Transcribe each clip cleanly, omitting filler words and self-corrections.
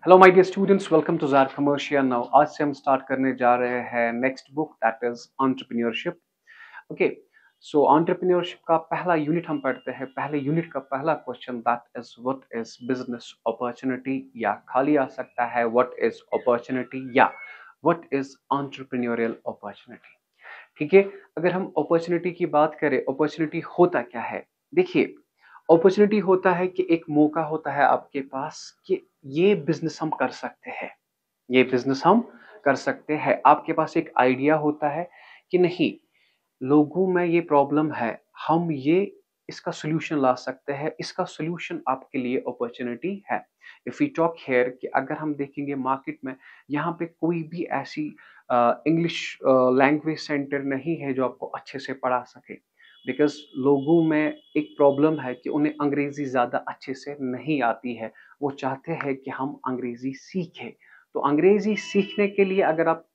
Hello my dear students, welcome to jar commercial. Now आज से हम स्टार्ट करने जा रहे हैं next book that is entrepreneurship. Okay, so entrepreneurship का पहला यूनिट हम पढ़ते हैं। पहले यूनिट का पहला question that is what is business opportunity, या खाली आ सकता है व्हाट इज अपॉर्चुनिटी या व्हाट इज एंटरप्रेन्योरियल अपॉर्चुनिटी। ठीक है, अगर हम अपॉर्चुनिटी की बात करें, अपॉर्चुनिटी होता क्या है? देखिए, अपॉर्चुनिटी होता है कि एक मौका होता है आपके पास कि ये बिजनेस हम कर सकते हैं, ये बिजनेस हम कर सकते हैं। आपके पास एक आइडिया होता है कि नहीं, लोगों में ये प्रॉब्लम है, हम ये इसका सोल्यूशन ला सकते हैं। इसका सोल्यूशन आपके लिए अपॉर्चुनिटी है। इफ वी टॉक हेयर कि अगर हम देखेंगे मार्केट में, यहाँ पे कोई भी ऐसी इंग्लिश लैंग्वेज सेंटर नहीं है जो आपको अच्छे से पढ़ा सके, बिकॉज लोगों में एक प्रॉब्लम है कि उन्हें अंग्रेजी ज़्यादा अच्छे से नहीं आती है। वो चाहते हैं कि हम अंग्रेजी सीखें। तो अंग्रेजी सीखने के लिए अगर आप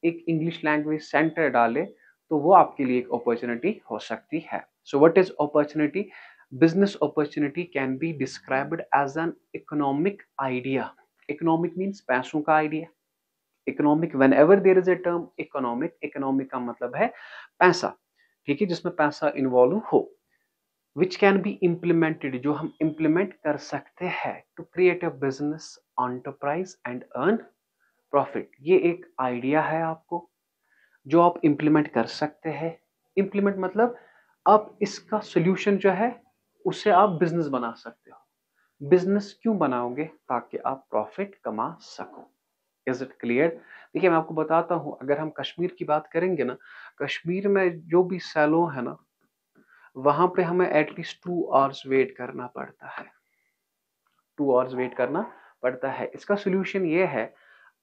एक इंग्लिश लैंग्वेज सेंटर डालें तो वो आपके लिए एक अपॉर्चुनिटी हो सकती है। So what is opportunity? Business opportunity can be described as an economic idea. Economic means पैसों का आइडिया। Economic, whenever there is a term economic, economic का मतलब है पैसा। ठीक है, जिसमें पैसा इन्वॉल्व हो, विच कैन बी इम्प्लीमेंटेड, जो हम इम्प्लीमेंट कर सकते हैं to create a business enterprise and earn profit. ये एक आइडिया है आपको जो आप इम्प्लीमेंट कर सकते हैं। इम्प्लीमेंट मतलब आप इसका सोल्यूशन जो है उससे आप बिजनेस बना सकते हो। बिजनेस क्यों बनाओगे? ताकि आप प्रॉफिट कमा सको। Is it clear? देखिए, मैं आपको बताता हूँ, अगर हम कश्मीर की बात करेंगे ना, कश्मीर में जो भी सैलून है ना, वहां पे हमें एटलीस्ट 2 आवर्स वेट करना पड़ता है। 2 आवर्स वेट करना पड़ता है। इसका सोल्यूशन ये है,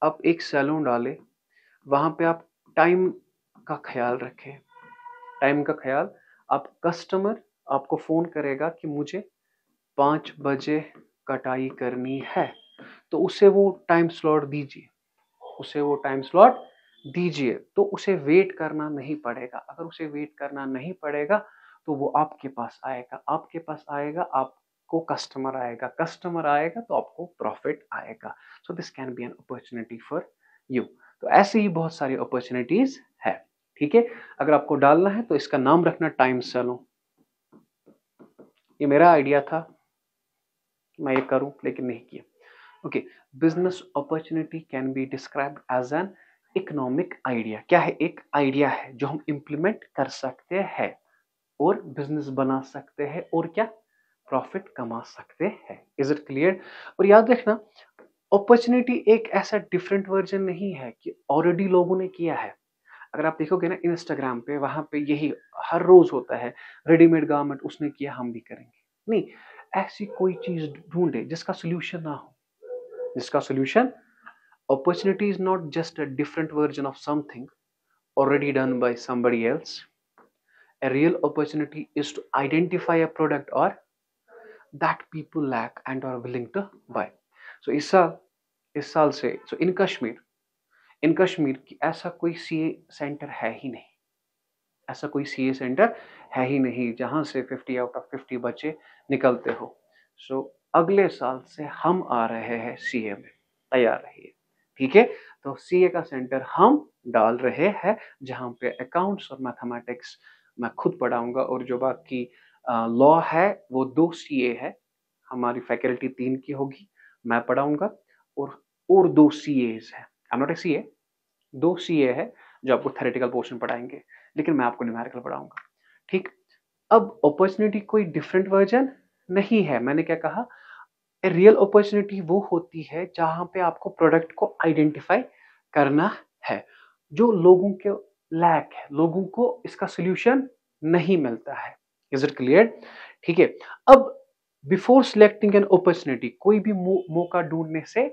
आप एक सैलून डालें, वहां पे आप टाइम का ख्याल रखें। टाइम का ख्याल, आप कस्टमर आपको फोन करेगा कि मुझे 5 बजे कटाई करनी है, तो उसे वो टाइम स्लॉट दीजिए, उसे वो टाइम स्लॉट दीजिए, तो उसे वेट करना नहीं पड़ेगा। अगर उसे वेट करना नहीं पड़ेगा तो वो आपके पास आएगा, आपके पास आएगा, आपको कस्टमर आएगा, कस्टमर आएगा तो आपको प्रॉफिट आएगा। So this can be an opportunity for you. तो ऐसे ही बहुत सारी अपॉर्चुनिटीज है। ठीक है, अगर आपको डालना है तो इसका नाम रखना टाइम सैलून। ये मेरा आइडिया था, मैं ये करूं लेकिन नहीं किया। Okay, business opportunity can be described as an economic idea. क्या है? एक आइडिया है जो हम इंप्लीमेंट कर सकते हैं और बिजनेस बना सकते हैं, और क्या, प्रॉफिट कमा सकते हैं। Is it clear? और याद रखना, अपॉर्चुनिटी एक ऐसा डिफरेंट वर्जन नहीं है कि ऑलरेडी लोगों ने किया है। अगर आप देखोगे ना इंस्टाग्राम पे, वहां पे यही हर रोज होता है, रेडीमेड गारमेंट उसने किया हम भी करेंगे। नहीं, ऐसी कोई चीज ढूंढे जिसका सोल्यूशन ना हो, जिसका solution. Opportunity is not just a different version of something already done by somebody else. A real opportunity is to identify a product or that people lack and are willing to buy. So इस साल से इन कश्मीर की ऐसा कोई CA centre है ही नहीं। ऐसा कोई सीए सेंटर है ही नहीं जहां से 50 आउट ऑफ 50 बच्चे निकलते हो। सो अगले साल से हम आ रहे हैं सीए में, तैयार रहिए। ठीक है, तो सीए का सेंटर हम डाल रहे हैं जहां पे अकाउंट्स और मैथमेटिक्स मैं खुद पढ़ाऊंगा, और जो बाकी लॉ है वो 2 सीए है। हमारी फैकल्टी 3 की होगी, मैं पढ़ाऊंगा, और 2 सीएस है। I am not a CA, 2 CA है जो आपको थेरेटिकल पोर्शन पढ़ाएंगे, लेकिन मैं आपको न्यूमेरिकल पढ़ाऊंगा। ठीक, अब अपॉर्चुनिटी कोई डिफरेंट वर्जन नहीं है। मैंने क्या कहा? रियल अपॉर्चुनिटी वो होती है जहां पे आपको प्रोडक्ट को आइडेंटिफाई करना है जो लोगों के लैक है, लोगों को इसका सोल्यूशन नहीं मिलता है। Is it clear? ठीक है, अब बिफोर सिलेक्टिंग एन अपॉर्चुनिटी, कोई भी मौका ढूंढने से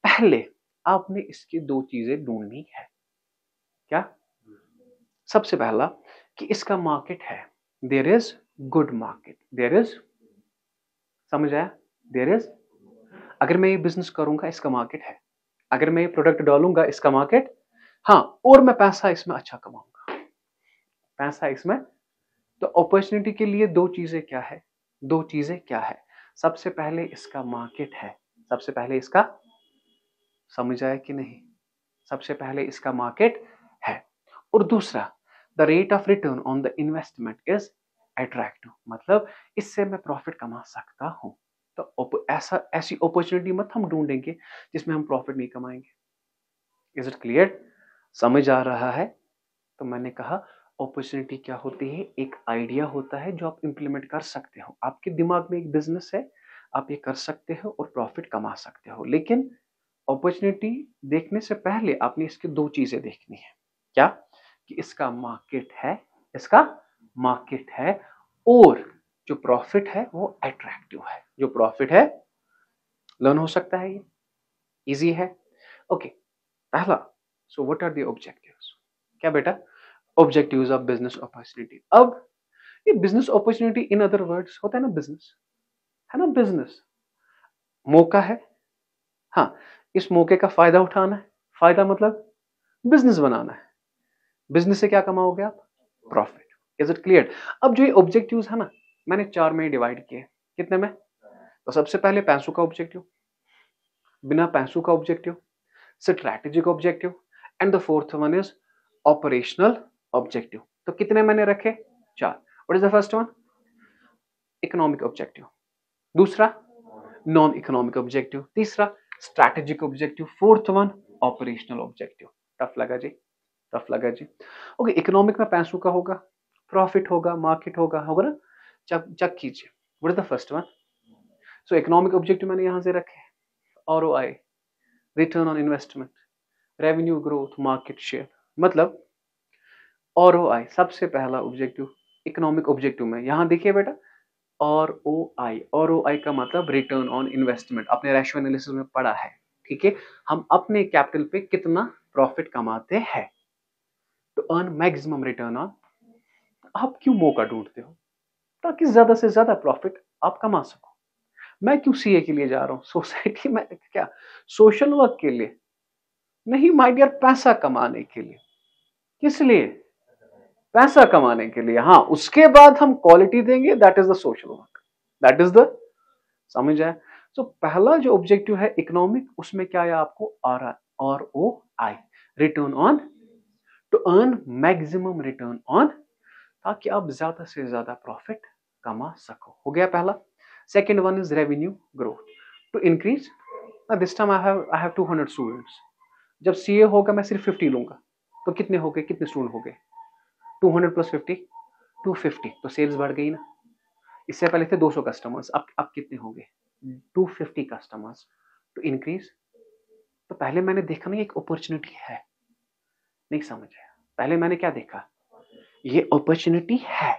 पहले आपने इसकी 2 चीजें ढूंढनी है। क्या? सबसे पहला कि इसका मार्केट है, there is good market, there is, समझ आया? देयर इज, अगर मैं ये बिजनेस करूंगा इसका मार्केट है, अगर मैं ये प्रोडक्ट डालूंगा इसका मार्केट, हाँ, और मैं पैसा इसमें अच्छा कमाऊंगा, पैसा इसमें। तो अपॉर्चुनिटी के लिए 2 चीजें क्या है? 2 चीजें क्या है? सबसे पहले इसका मार्केट है, सबसे पहले इसका समझ आया कि नहीं? सबसे पहले इसका मार्केट है। और दूसरा, the rate of return on the investment is attractive, मतलब इससे मैं प्रॉफिट कमा सकता हूं। तो ऐसी अपॉर्चुनिटी मत हम ढूंढेंगे जिसमें हम प्रॉफिट नहीं कमाएंगे। Is it clear? समझ आ रहा है? तो मैंने कहा अपॉर्चुनिटी क्या होती है? एक आइडिया होता है जो आप इंप्लीमेंट कर सकते हो। आपके दिमाग में एक बिजनेस है, आप ये कर सकते हो और प्रॉफिट कमा सकते हो। लेकिन अपॉर्चुनिटी देखने से पहले आपने इसकी दो चीजें देखनी है। क्या? कि इसका मार्केट है, इसका मार्केट है, और जो प्रॉफिट है वो अट्रैक्टिव है। जो प्रॉफिट है लर्न हो सकता है, ये इजी है। ओके, पहला, so what are the objectives? क्या बेटा? Objectives of business opportunity. अब ये business opportunity in other words होता है ना बिजनेस, है ना? बिजनेस मौका है, हाँ, इस मौके का फायदा उठाना है। फायदा मतलब बिजनेस बनाना है। बिजनेस से क्या कमाओगे आप? प्रॉफिट। Is it clear? अब जो ये ऑब्जेक्टिव्स है ना, मैंने 4 में डिवाइड किए। कितने में? तो सबसे पहले पैसों का ऑब्जेक्टिव, बिना पैसों का objective, strategic objective, and the fourth one is operational objective. तो कितने मैंने रखे? 4। What is the first one? Economic objective. दूसरा, नॉन इकोनॉमिक ऑब्जेक्टिव। तीसरा, strategic objective. Fourth one, operational objective. Tough लगा जी? टफ लगा जी? ओके, इकोनॉमिक में पैसों का होगा, प्रॉफिट होगा, मार्केट होगा, होगा ना? चेक चेक कीजिए। What is the first one? So economic objective मैंने यहां से रखे, ROI, return on investment, revenue growth, market share. मतलब आरओआई सबसे पहला ऑब्जेक्टिव इकोनॉमिक ऑब्जेक्टिव में। यहां देखिए बेटा, आरओआई, आरओआई का मतलब रिटर्न ऑन इन्वेस्टमेंट। आपने रेशियो एनालिसिस में पढ़ा है, ठीक है? हम अपने कैपिटल पे कितना प्रॉफिट कमाते हैं, to earn maximum return on. आप क्यों मौका ढूंढते हो? ताकि ज्यादा से ज्यादा प्रॉफिट आप कमा सको। मैं क्यों सीए के लिए जा रहा हूं? सोसाइटी में क्या, सोशल वर्क के लिए नहीं माय डियर, पैसा कमाने के लिए। किस लिए? पैसा कमाने के लिए। हाँ, उसके बाद हम क्वालिटी देंगे, that is the social work, that is the, समझ आया? तो पहला जो ऑब्जेक्टिव है इकोनॉमिक, उसमें क्या आया आपको? R O I, return on, to earn maximum return on, ताकि आप ज्यादा से ज्यादा प्रॉफिट कमा सको। हो गया पहला। Second one is revenue growth, to increase. This time I have 200 students. जब सीए होगा मैं सिर्फ 50 लूंगा, तो कितने हो गए? कितने स्टूडेंट हो गए? 200 प्लस 50, 250। तो सेल्स बढ़ गई ना। इससे पहले थे 200 कस्टमर्स, अब कितने हो गए? 250 कस्टमर्स, टू इंक्रीज। तो पहले मैंने देखा ना एक अपॉर्चुनिटी है, नहीं समझ आया? पहले मैंने क्या देखा? ये अपॉर्चुनिटी है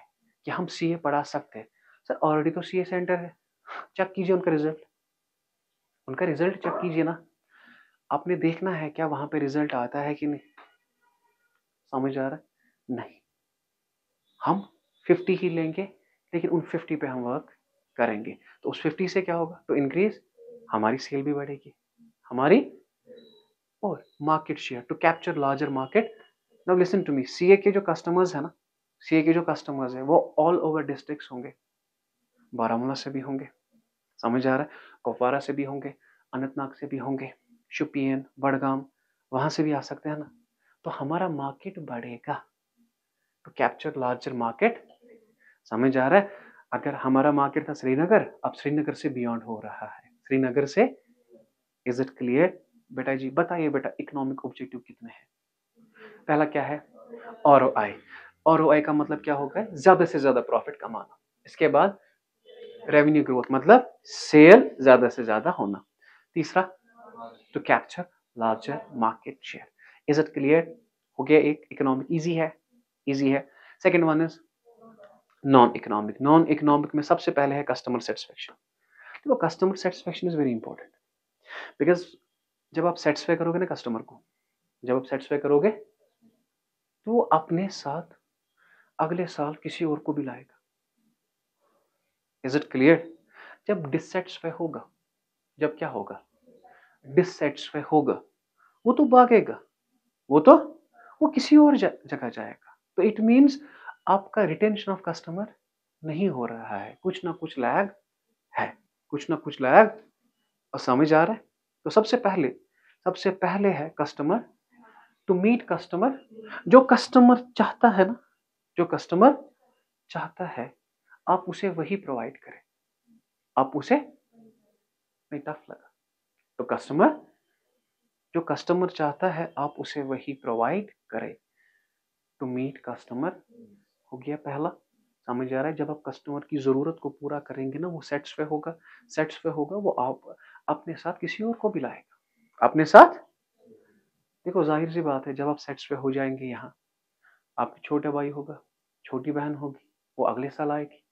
कि हम सीए पढ़ा सकते हैं। सर ऑलरेडी तो सीए सेंटर है, चेक कीजिए उनका रिजल्ट, उनका रिजल्ट चेक कीजिए ना। आपने देखना है क्या वहां पे रिजल्ट आता है कि नहीं? समझ आ रहा है? नहीं, हम 50 ही लेंगे, लेकिन उन 50 पे हम वर्क करेंगे। तो उस 50 से क्या होगा? तो इंक्रीज, हमारी सेल भी बढ़ेगी, हमारी, और market share, to capture larger market. Now listen to me, CA के जो कस्टमर्स है ना, सीए के जो कस्टमर्स है वो ऑल ओवर डिस्ट्रिक्ट्स होंगे। बारामूला से भी होंगे, समझ आ रहा है? कुपवारा से भी होंगे, अनंतनाग से भी होंगे, शुपियन, बड़गाम, वहां से भी आ सकते हैं ना। तो हमारा मार्केट बढ़ेगा, टू कैप्चर लार्जर मार्केट। समझ आ रहा है? अगर हमारा मार्केट था श्रीनगर, अब श्रीनगर से बियॉन्ड हो रहा है, श्रीनगर से। Is it clear? बेटा जी बताइए बेटा, इकोनॉमिक ऑब्जेक्टिव कितने हैं? पहला क्या है? आरओआई। आरओआई का मतलब क्या होगा? ज्यादा से ज्यादा प्रॉफिट कमाना। इसके बाद रेवेन्यू ग्रोथ, मतलब सेल ज्यादा से ज्यादा होना। तीसरा, to capture larger market share. Is it clear? हो गया एक इकोनॉमिक, इजी है, इजी है। Second one is non economic. Non economic में सबसे पहले है कस्टमर सेटिस्फेक्शन। देखो customer satisfaction is very important, because जब आप सेटिस्फाई करोगे ना कस्टमर को, जब आप सेटिस्फाई करोगे तो वो अपने साथ अगले साल किसी और को भी लाएगा। Is it clear? जब डिससेटिस्फाई होगा, जब क्या होगा? डिससेटिस्फाई होगा, वो तो भागेगा, वो किसी और जगह जाएगा। तो इट मीन्स आपका रिटेंशन ऑफ कस्टमर नहीं हो रहा है, कुछ ना कुछ लैग है, कुछ ना कुछ लैग। और समझ आ रहा है? तो सबसे पहले सबसे पहले है कस्टमर, टू मीट कस्टमर। जो कस्टमर चाहता है ना, जो कस्टमर चाहता है आप उसे वही प्रोवाइड करें। आप उसे, नहीं टफ लगा, तो कस्टमर, जो कस्टमर चाहता है आप उसे वही प्रोवाइड करें। टू मीट कस्टमर हो गया पहला। समझ आ रहा है? जब आप कस्टमर की जरूरत को पूरा करेंगे ना, वो सेटिस्फाई होगा, सेटिस्फाई होगा, वो आप अपने साथ किसी और को भी लाएगा अपने साथ। देखो जाहिर सी बात है, जब आप सेटिस्फाई हो जाएंगे, यहाँ आपके छोटा भाई होगा, छोटी बहन होगी, वो अगले साल आएगी।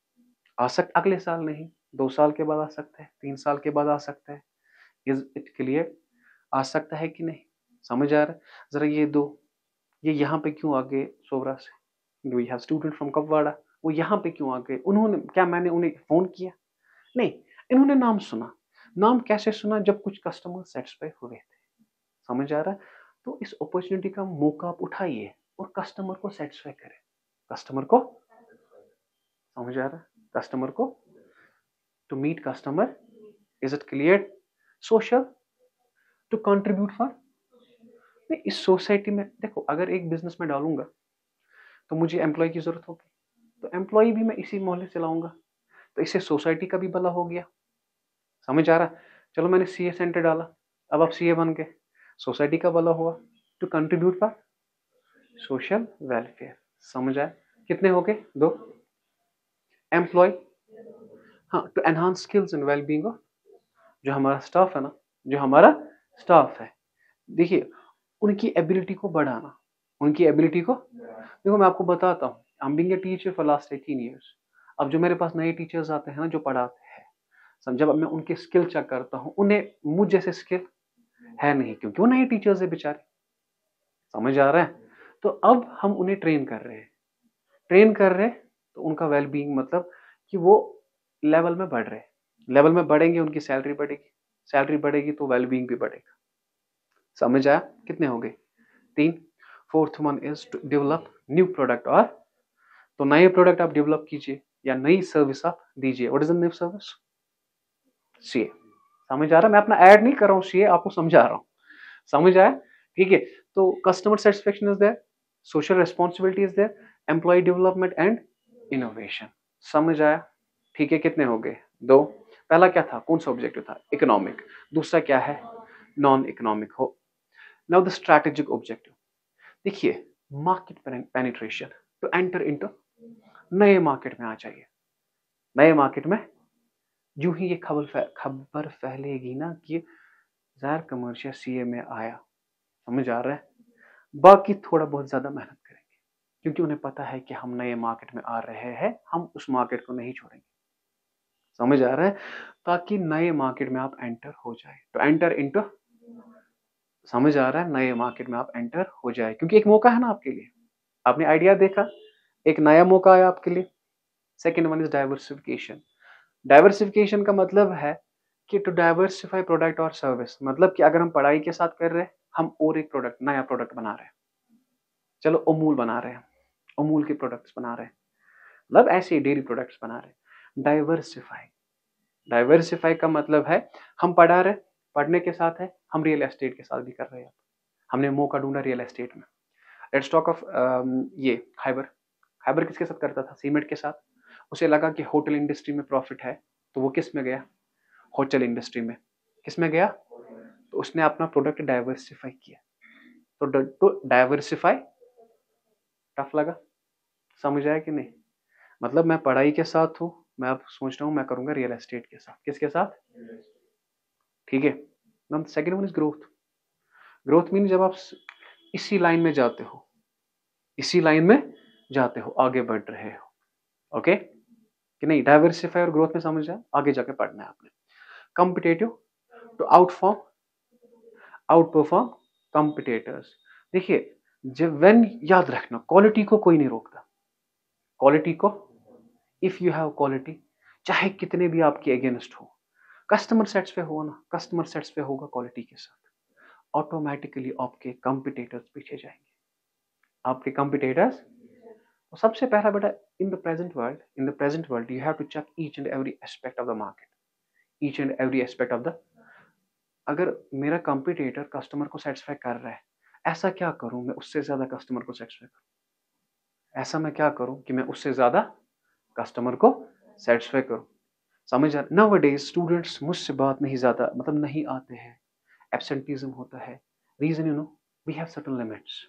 आ सकता, अगले साल नहीं, 2 साल के बाद आ सकता है, 3 साल के बाद आ सकता है। Is it clear? आ सकता है कि नहीं? समझ आ रहा है? जरा ये दो, ये यहाँ पे क्यों आ गए सोबरा से? We have student from Kupwara, वो यहाँ पे क्यों आ गए? उन्होंने क्या, मैंने उन्हें फोन किया? नहीं, इन्होंने नाम सुना। नाम कैसे सुना? जब कुछ कस्टमर सेटिस्फाई हुए थे। समझ आ रहा है? तो इस अपॉर्चुनिटी का मौका आप उठाइए और कस्टमर को सेटिस्फाई करें। कस्टमर को, समझ आ रहा है? कस्टमर को, to meet customer, is it clear? Social, to contribute for, मैं इस सोसाइटी में, देखो अगर एक बिजनेस में डालूंगा तो मुझे एम्प्लॉय की जरूरत होगी, तो एम्प्लॉय भी मैं इसी मोहल्ले से लाऊंगा, तो इससे सोसाइटी का भी भला हो गया। समझ आ रहा? चलो मैंने सीए सेंटर डाला, अब आप सीए बन गए, सोसाइटी का भला हुआ। To contribute for social welfare. समझ आया? कितने हो गए? 2। एम्प्लॉय, हाँ, to enhance skills and wellbeing of, जो हमारा स्टाफ है ना, जो हमारा स्टाफ है, देखिए उनकी एबिलिटी को बढ़ाना, उनकी एबिलिटी को। देखो मैं आपको बताता हूँ, I am being a teacher for last 18 years. अब जो मेरे पास नए टीचर्स आते हैं ना, जो पढ़ाते हैं, जब मैं उनके स्किल चेक करता हूँ, उन्हें मुझ जैसे स्किल है नहीं, क्योंकि वो नए टीचर्स है बेचारे। समझ आ रहा है? तो अब हम उन्हें ट्रेन कर रहे हैं, ट्रेन कर रहे हैं, तो उनका वेलबींग मतलब कि वो लेवल में बढ़ रहे हैं, लेवल में बढ़ेंगे उनकी सैलरी बढ़ेगी, सैलरी बढ़ेगी तो वेलबींग भी बढ़ेगा। समझ आया? कितने हो गए? 3। Fourth one is to develop new product, और तो नए प्रोडक्ट आप डेवलप कीजिए या नई सर्विस आप दीजिए। What is the new service? CA. समझ आ रहा है? मैं अपना ऐड नहीं कर रहा हूँ, सीए आपको समझा रहा हूँ। समझ आया? ठीक है। तो customer satisfaction is there, social responsibility is there, employ development and innovation. समझ आया? ठीक है। कितने हो गए? 2। पहला क्या था? कौन सा ऑब्जेक्टिव था? इकोनॉमिक। दूसरा क्या है? नॉन इकोनॉमिक हो। नाउ द स्ट्रैटेजिक ऑब्जेक्टिव, देखिए market penetration, to enter into, नए मार्केट में आ जाइए। नए मार्केट में यूं ही ये खबर फैलेगी ना कि ज़ायर कमर्शियल सीए में आया। समझ आ रहा है? बाकी थोड़ा बहुत ज्यादा मेहनत करेंगे, क्योंकि उन्हें पता है कि हम नए मार्केट में आ रहे हैं, हम उस मार्केट को नहीं छोड़ेंगे। समझ आ रहा है? ताकि नए मार्केट में आप एंटर हो जाए, तो एंटर इनटू, समझ आ रहा है? नए मार्केट में आप एंटर हो जाए, क्योंकि एक मौका है ना आपके लिए। आपने आइडिया देखा, एक नया मौका आया आपके लिए। Second one is diversification. Diversification का मतलब है कि टू डाइवर्सिफाई प्रोडक्ट और सर्विस, मतलब कि अगर हम पढ़ाई के साथ कर रहे हैं, हम और एक प्रोडक्ट, नया प्रोडक्ट बना रहे हैं। चलो अमूल बना रहे हैं, अमूल के प्रोडक्ट्स बना रहे हैं, मतलब ऐसे डेयरी प्रोडक्ट्स बना रहे हैं। डाइवर्सिफाई, डाइवर्सिफाई का मतलब है हम पढ़ा रहे, पढ़ने के साथ है हम रियल एस्टेट के साथ भी कर रहे हैं। हमने मौका ढूंढा रियल एस्टेट में। लेट्स टॉक ऑफ ये खैबर। खैबर किसके साथ करता था? सीमेंट के साथ। उसे लगा कि होटल इंडस्ट्री में प्रॉफिट है, तो वो किस में गया? होटल इंडस्ट्री में। किस में गया? तो उसने अपना प्रोडक्ट डाइवर्सिफाई किया। तो डाइवर्सिफाई, टफ लगा? समझ आया कि नहीं? मतलब मैं पढ़ाई के साथ हूँ, मैं अब सोच रहा हूँ मैं करूंगा रियल एस्टेट के साथ। किसके साथ? ठीक है। Second one is growth. Growth mean जब आप इसी लाइन में जाते हो, इसी लाइन में जाते हो, आगे बढ़ रहे हो। ओके कि नहीं? डाइवर्सिफाई और ग्रोथ में समझ आया? आगे जाके पढ़ना है आपने। Competitive, to outform, outperform competitors. देखिए जब वेन, याद रखना क्वालिटी को कोई नहीं रोकता। क्वालिटी को, इफ यू हैव क्वालिटी, चाहे कितने भी आपके अगेंस्ट हो, कस्टमर सेटिस्फाई हो ना, कस्टमर सेटिस्फाई होगा क्वालिटी के साथ, ऑटोमेटिकली आपके कंपिटेटर्स पीछे जाएंगे। आपके कंपिटेटर्स, सबसे पहला बेटा, in the present world, in the present world you have to check each and every aspect of the market, each and every aspect of the अगर मेरा कंपटीटर कस्टमर को सेटिस्फाई कर रहा है, ऐसा क्या करूं मैं उससे ज्यादा कस्टमर को सेटिस्फाई करूं? ऐसा मैं क्या करूं कि मैं उससे ज्यादा कस्टमर को सेटिस्फाई करूं? समझ आ रहा? नाउअडेज स्टूडेंट्स मुझसे बात नहीं ज्यादा मतलब नहीं आते हैं, एब्सेंटीज्म होता है। Reason we have certain limits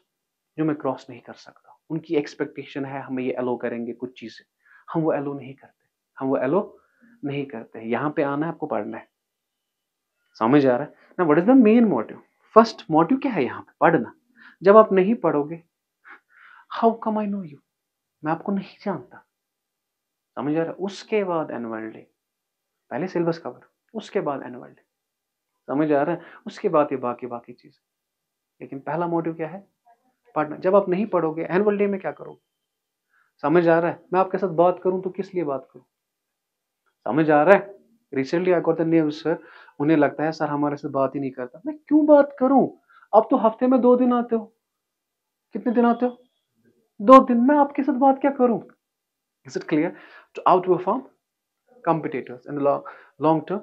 जो मैं क्रॉस नहीं कर सकता। उनकी एक्सपेक्टेशन है हमें ये अलो करेंगे कुछ चीजें, हम वो अलो नहीं करते, हम वो अलो नहीं करते। यहाँ पे आना है, आपको पढ़ना है। समझ आ रहा है ना? What is the main motive? First motive क्या है यहाँ पे? पढ़ना। जब आप नहीं पढ़ोगे, how come I know you, मैं आपको नहीं जानता। समझ आ रहा है? उसके बाद एनुअल डे, पहले सिलेबस कवर, उसके बाद एनुअल डे। समझ आ रहा है? उसके बाद ये बाकी बाकी चीज। लेकिन पहला मोटिव क्या है? पढ़ना। जब आप नहीं पढ़ोगे, एनुअल डे में क्या करोगे? समझ आ रहा है? मैं आपके साथ बात करूं तो किस लिए बात करूं? समझ आ रहा है? Recently I got the news sir, उन्हें लगता है सर हमारे से बात ही नहीं करता। मैं क्यों बात करूं? अब तो हफ्ते में 2 दिन आते हो। कितने दिन आते हो? 2 दिन। मैं आपके साथ बात क्या करूं? Is it clear? To outperform competitors in the long term.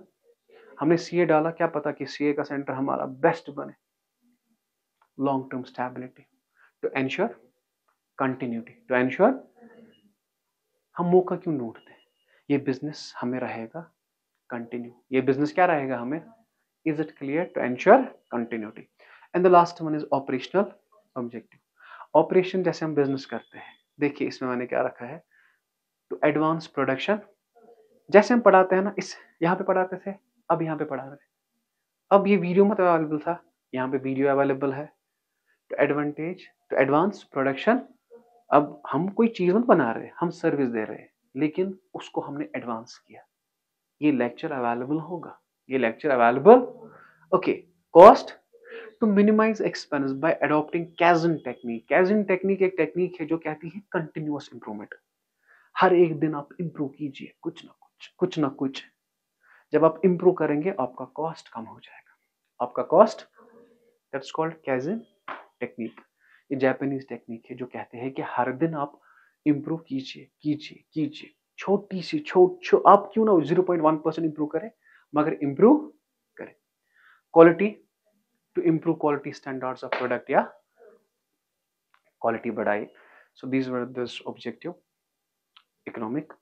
हमने सीए डाला, क्या पता कि सीए का सेंटर हमारा बेस्ट बने। Long term stability, to ensure continuity, to ensure. हम मौका क्यों ढूंढते हैं? ये बिजनेस हमें रहेगा कंटिन्यू, ये बिजनेस क्या रहेगा हमें? Is it clear? To ensure continuity. And the last one is operational objective. Operation जैसे हम बिजनेस करते हैं, देखिए इसमें मैंने क्या रखा है, टू एडवांस प्रोडक्शन। जैसे हम पढ़ाते हैं ना, इस यहाँ पे पढ़ाते थे, अब यहाँ पे पढ़ा रहे थे। अब ये वीडियो मत अवेलेबल था, यहाँ पे वीडियो अवेलेबल है। To advantage, to advance production. अब हम कोई चीज मत बना रहे, हम सर्विस दे रहे हैं, लेकिन उसको हमने एडवांस किया। ये लेक्चर अवेलेबल होगा, ये lecture available. Okay. Cost, to minimise expense by adopting kaizen technique. Kaizen technique एक टेक्निक है जो कहती है कंटिन्यूअस इंप्रूवमेंट। हर एक दिन आप इंप्रूव कीजिए, कुछ ना कुछ, कुछ ना कुछ। जब आप इंप्रूव करेंगे, आपका कॉस्ट कम हो जाएगा। आपका cost, that's called kaizen technique. ये जापानीज टेक्निक है जो कहते हैं कि हर दिन आप इंप्रूव कीजिए कीजिए कीजिए। छोटी सी आप क्यों ना 0.1% इंप्रूव करें, मगर इंप्रूव करें। Quality, to improve quality standards of product या क्वालिटी बढ़ाए। So these were this objective: economic,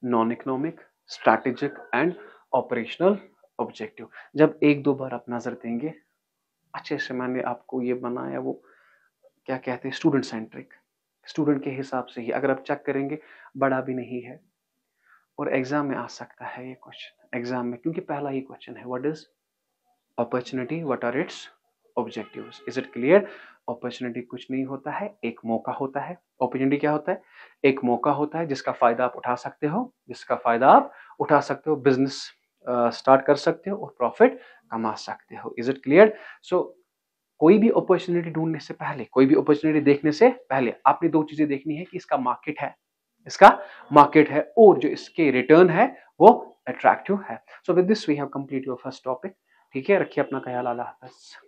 non economic, strategic and operational objective. जब एक दो बार आप नजर देंगे, अच्छे से मैंने आपको ये बनाया, वो क्या कहते हैं, स्टूडेंट सेंट्रिक, स्टूडेंट के हिसाब से ही अगर आप चेक करेंगे, बड़ा भी नहीं है। और एग्जाम में आ सकता है ये क्वेश्चन, एग्जाम में, क्योंकि पहला ही क्वेश्चन है, what is opportunity, what are its objectives. Is it clear? Opportunity कुछ नहीं होता है, एक मौका होता है। अपॉर्चुनिटी क्या होता है? एक मौका होता है जिसका फायदा आप उठा सकते हो, जिसका फायदा आप उठा सकते हो, बिजनेस स्टार्ट कर सकते हो और प्रॉफिट कमा सकते हो। Is it clear? सो कोई भी अपॉर्चुनिटी ढूंढने से पहले, कोई भी अपॉर्चुनिटी देखने से पहले आपने दो चीजें देखनी है कि इसका मार्केट है, इसका मार्केट है, और जो इसके रिटर्न है वो अट्रैक्टिव है। So with this we have complete your first topic. ठीक है, रखिए अपना ख्याल। अल्लाह हाफिज।